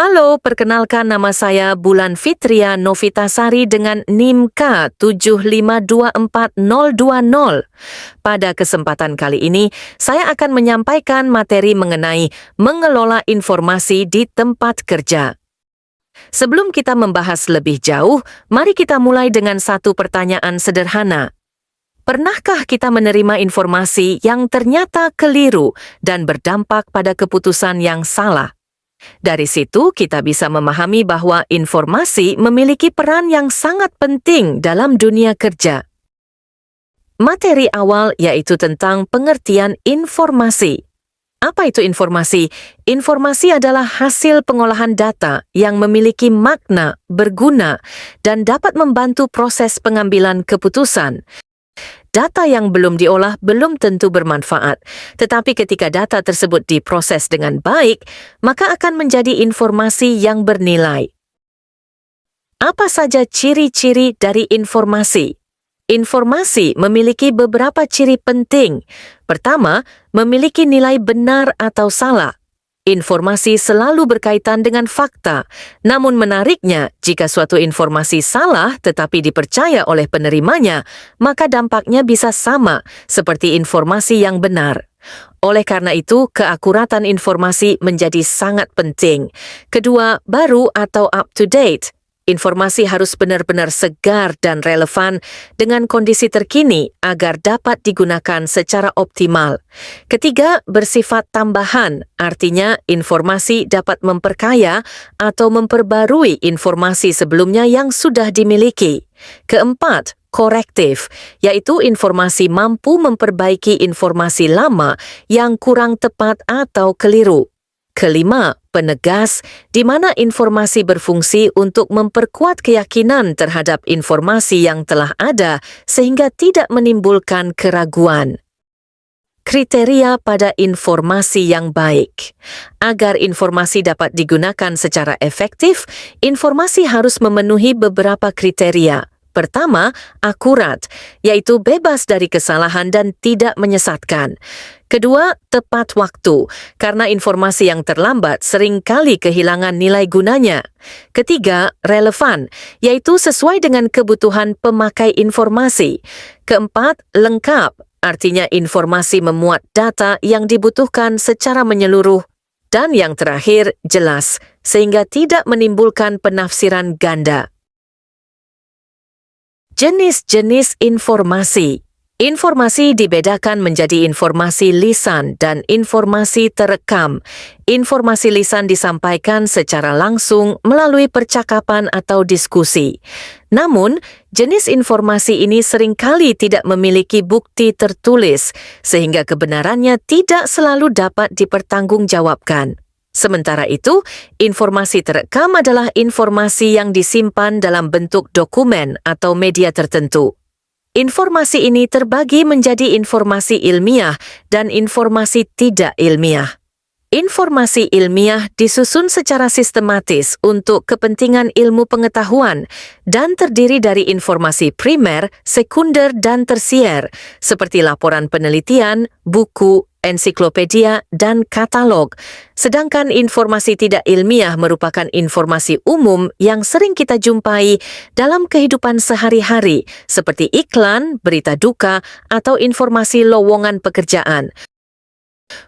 Halo, perkenalkan nama saya Bulan Fitria Novitasari dengan NIM K75240020. Pada kesempatan kali ini, saya akan menyampaikan materi mengenai mengelola informasi di tempat kerja. Sebelum kita membahas lebih jauh, mari kita mulai dengan satu pertanyaan sederhana. Pernahkah kita menerima informasi yang ternyata keliru dan berdampak pada keputusan yang salah? Dari situ kita bisa memahami bahwa informasi memiliki peran yang sangat penting dalam dunia kerja. Materi awal yaitu tentang pengertian informasi. Apa itu informasi? Informasi adalah hasil pengolahan data yang memiliki makna, berguna, dan dapat membantu proses pengambilan keputusan. Data yang belum diolah belum tentu bermanfaat, tetapi ketika data tersebut diproses dengan baik, maka akan menjadi informasi yang bernilai. Apa saja ciri-ciri dari informasi? Informasi memiliki beberapa ciri penting. Pertama, memiliki nilai benar atau salah. Informasi selalu berkaitan dengan fakta. Namun menariknya, jika suatu informasi salah tetapi dipercaya oleh penerimanya, maka dampaknya bisa sama seperti informasi yang benar. Oleh karena itu, keakuratan informasi menjadi sangat penting. Kedua, baru atau up-to-date. Informasi harus benar-benar segar dan relevan dengan kondisi terkini agar dapat digunakan secara optimal. Ketiga, bersifat tambahan, artinya informasi dapat memperkaya atau memperbarui informasi sebelumnya yang sudah dimiliki. Keempat, korektif, yaitu informasi mampu memperbaiki informasi lama yang kurang tepat atau keliru. Kelima, penegas, di mana informasi berfungsi untuk memperkuat keyakinan terhadap informasi yang telah ada sehingga tidak menimbulkan keraguan. Kriteria pada informasi yang baik. Agar informasi dapat digunakan secara efektif, informasi harus memenuhi beberapa kriteria. Pertama, akurat, yaitu bebas dari kesalahan dan tidak menyesatkan. Kedua, tepat waktu, karena informasi yang terlambat seringkali kehilangan nilai gunanya. Ketiga, relevan, yaitu sesuai dengan kebutuhan pemakai informasi. Keempat, lengkap, artinya informasi memuat data yang dibutuhkan secara menyeluruh. Dan yang terakhir, jelas, sehingga tidak menimbulkan penafsiran ganda. Jenis-jenis informasi. Informasi dibedakan menjadi informasi lisan dan informasi terekam. Informasi lisan disampaikan secara langsung melalui percakapan atau diskusi. Namun, jenis informasi ini seringkali tidak memiliki bukti tertulis, sehingga kebenarannya tidak selalu dapat dipertanggungjawabkan. Sementara itu, informasi terekam adalah informasi yang disimpan dalam bentuk dokumen atau media tertentu. Informasi ini terbagi menjadi informasi ilmiah dan informasi tidak ilmiah. Informasi ilmiah disusun secara sistematis untuk kepentingan ilmu pengetahuan dan terdiri dari informasi primer, sekunder, dan tersier, seperti laporan penelitian, buku, ensiklopedia, dan katalog. Sedangkan informasi tidak ilmiah merupakan informasi umum yang sering kita jumpai dalam kehidupan sehari-hari, seperti iklan, berita duka, atau informasi lowongan pekerjaan.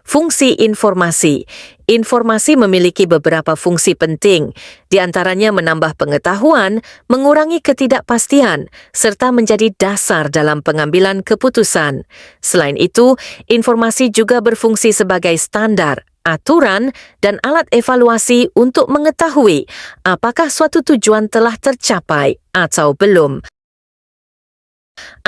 Fungsi informasi. Informasi memiliki beberapa fungsi penting, di antaranya menambah pengetahuan, mengurangi ketidakpastian, serta menjadi dasar dalam pengambilan keputusan. Selain itu, informasi juga berfungsi sebagai standar, aturan, dan alat evaluasi untuk mengetahui apakah suatu tujuan telah tercapai atau belum.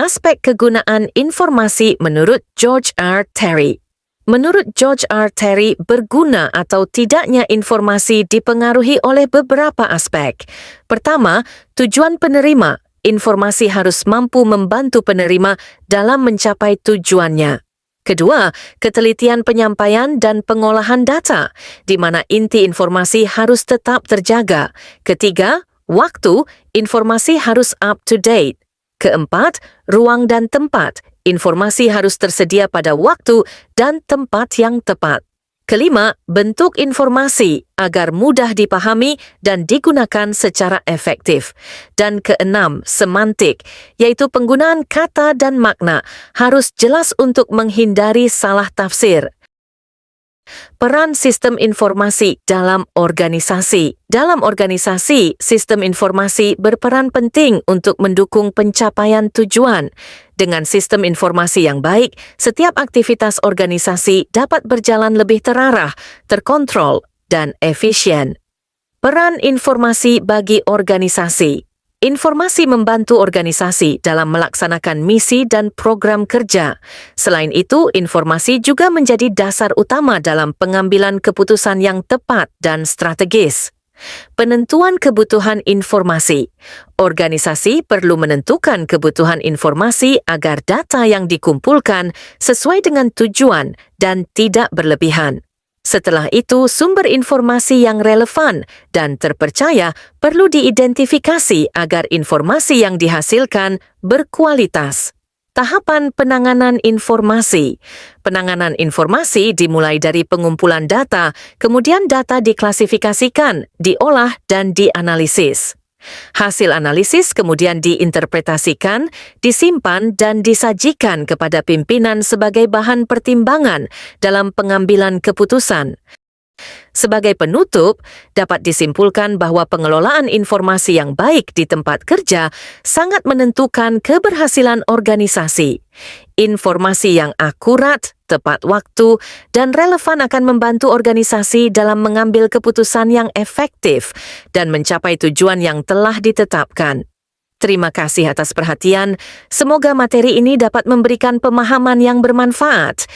Aspek kegunaan informasi menurut George R. Terry. Menurut George R. Terry, berguna atau tidaknya informasi dipengaruhi oleh beberapa aspek. Pertama, tujuan penerima. Informasi harus mampu membantu penerima dalam mencapai tujuannya. Kedua, ketelitian penyampaian dan pengolahan data, di mana inti informasi harus tetap terjaga. Ketiga, waktu. Informasi harus up to date. Keempat, ruang dan tempat. Informasi harus tersedia pada waktu dan tempat yang tepat. Kelima, bentuk informasi agar mudah dipahami dan digunakan secara efektif. Dan keenam, semantik, yaitu penggunaan kata dan makna harus jelas untuk menghindari salah tafsir. Peran sistem informasi dalam organisasi. Dalam organisasi, sistem informasi berperan penting untuk mendukung pencapaian tujuan. Dengan sistem informasi yang baik, setiap aktivitas organisasi dapat berjalan lebih terarah, terkontrol, dan efisien. Peran informasi bagi organisasi. Informasi membantu organisasi dalam melaksanakan misi dan program kerja. Selain itu, informasi juga menjadi dasar utama dalam pengambilan keputusan yang tepat dan strategis. Penentuan kebutuhan informasi. Organisasi perlu menentukan kebutuhan informasi agar data yang dikumpulkan sesuai dengan tujuan dan tidak berlebihan. Setelah itu, sumber informasi yang relevan dan terpercaya perlu diidentifikasi agar informasi yang dihasilkan berkualitas. Tahapan penanganan informasi. Penanganan informasi dimulai dari pengumpulan data, kemudian data diklasifikasikan, diolah, dan dianalisis. Hasil analisis kemudian diinterpretasikan, disimpan, dan disajikan kepada pimpinan sebagai bahan pertimbangan dalam pengambilan keputusan. Sebagai penutup, dapat disimpulkan bahwa pengelolaan informasi yang baik di tempat kerja sangat menentukan keberhasilan organisasi. Informasi yang akurat, tepat waktu, dan relevan akan membantu organisasi dalam mengambil keputusan yang efektif dan mencapai tujuan yang telah ditetapkan. Terima kasih atas perhatian. Semoga materi ini dapat memberikan pemahaman yang bermanfaat.